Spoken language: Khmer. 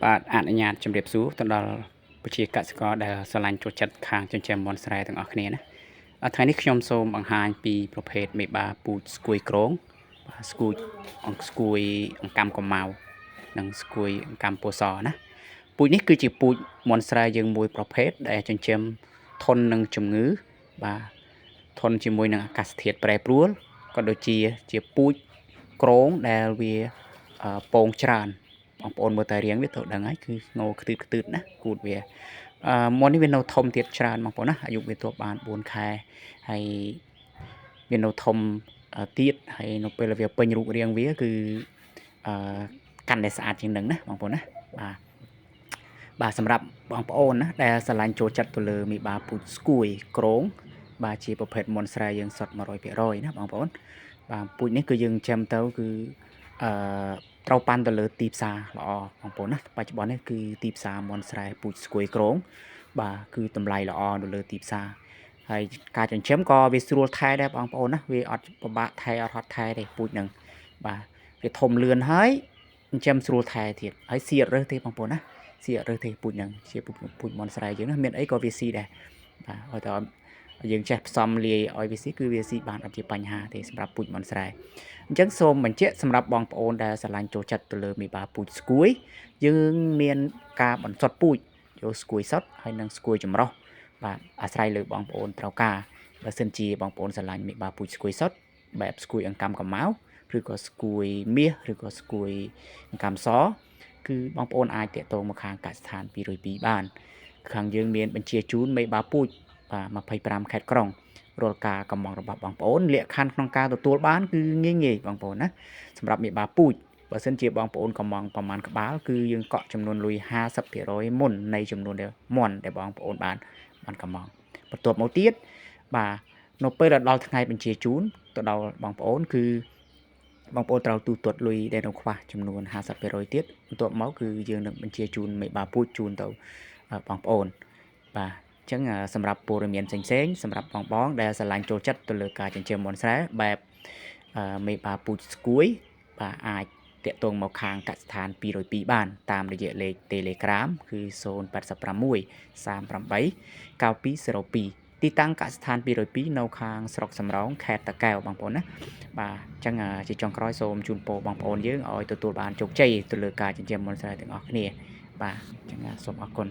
បាទអនុញ្ញាតជម្រាបសួរទៅដល់ប្រជាកសិករដែលស្រឡាញ់ចូលចិត្តខាងចិញ្ចឹមមាន់ស្រែទាំងអស់គ្នាណាថ្ងៃនេះខ្ញុំសូមបង្ហាញពីប្រភេទមេបាពូជស្គួយគ្រងបាទស្គួយអង្កាំកម្មៅនិងស្គួយអង្កាំពូសណាពូជនេះគឺជាពូជមាន់ស្រែយើងមួយប្រភេទដែលចិញ្ចឹមធន់នឹងជំងឺបាទធន់ជាមួយនឹងអាកាសធាតុប្រែប្រួលក៏ដូចជាពូជគ្រងដែលវាពងច្រើនបងប្អូនមើលតែរៀងវាទៅដឹងហើយគឺងោខ្ទឺតណាគូតវាមាន់នេះវានៅធំទៀតច្រើនបងប្អូនណាអាយុវាទោះបាន4ខែហើយវានៅធំទៀតហើយនៅពេលវាពេញរូបរាងវាគឺកាន់តែស្អាតជាងនឹងណាបងប្អូនណាបាទសម្រាប់បងប្អូនណាដែលស្រឡាញ់ចូលចិត្តទៅលើមេបាពូជស្គួយគ្រងបាទជាប្រភេទមាន់ស្រែយើងសុទ្ធ 100% ណាបងប្អូនបាទពូជនេះគឺយើងចិញ្ចឹមទៅគឺត្រូវប៉ាន់ទៅលើទីផ្សារល្អបងប្អូនណាបច្ចុប្បន្ននេះគឺទីផ្សារមាន់ស្រែពូជស្គួយគ្រងបាទគឺតម្លៃល្អនៅលើទីផ្សារហើយការចិញ្ចឹមក៏វាស្រួលថែដែរបងប្អូនណាវាអត់ពិបាកថែអត់ហត់ថែទេពូជហ្នឹងបាទវាធំលឿនហើយចិញ្ចឹមស្រួលថែទៀតហើយស៊ីអត់រើសទេបងប្អូនណាស៊ីអត់រើសទេពូជហ្នឹងជាពូជមាន់ស្រែយើងណាមានអីក៏វាស៊ីដែរបាទឲ្យតែយើងចេះផ្សំលាយឲ្យវាស៊ីគឺវាស៊ីបានអត់ជាបញ្ហាទេសម្រាប់ពូជមាន់ស្រែអញ្ចឹងសូមបញ្ជាក់សម្រាប់បងប្អូនដែលស្រឡាញ់ចូលចិត្តទៅលើមេបាពូជស្គួយយើងមានការបន្សុទ្ធពូជយកស្គួយសុទ្ធហើយនិងស្គួយចម្រុះបាទអាស្រ័យលើបងប្អូនត្រូវការបើសិនជាបងប្អូនស្រឡាញ់មេបាពូជស្គួយសុទ្ធបែបស្គួយអង្កាំកម្មៅឬក៏ស្គួយមាសឬក៏ស្គួយអង្កាំសគឺបងប្អូនអាចតាក់ទងមកខាងកសិដ្ឋាន202បានខាងយើងមានបញ្ជាជូនមេបាពូជបាទ25ខេត្តក្រុងរាល់ការកម្មងរបស់បងប្អូនលក្ខខណ្ឌក្នុងការទទួលបានគឺងាយបងប្អូនណាសម្រាប់មេបាពូជបើសិនជាបងប្អូនកម្មងប្រមាណក្បាលគឺយើងកក់ចំនួនលុយ 50% មុននៃចំនួនមាន់ដែលបងប្អូនបានកម្មងបន្ទាប់មកទៀតបាទនៅពេលដល់ថ្ងៃបញ្ជាជូនទៅដល់បងប្អូនគឺបងប្អូនត្រូវទូទាត់លុយដែលនៅខ្វះចំនួន 50% ទៀតបន្ទាប់មកគឺយើងនឹងបញ្ជាជូនមេបាពូជជូនទៅបងប្អូនបាទអញ្ចឹងសម្រាប់ព័ត៌មានផ្សេងៗសម្រាប់បងដែលស្រឡាញ់ចូលចិត្តទៅលើការចិញ្ចឹមមាន់ស្រែបែបមេបាពូជស្គួយបាទអាចតាក់ទងមកខាងកសិដ្ឋាន202បានតាមរយៈលេខ Telegram គឺ086 38 9202ទីតាំងកសិដ្ឋាន202នៅខាងស្រុកសំរោងខេត្តតាកែវបងប្អូនណាបាទអញ្ចឹងជាចុងក្រោយសូមជូនពរបងប្អូនយើងឲ្យទទួលបានជោគជ័យទៅលើការចិញ្ចឹមមាន់ស្រែទាំងអស់គ្នាបាទអញ្ចឹងសូមអរគុណ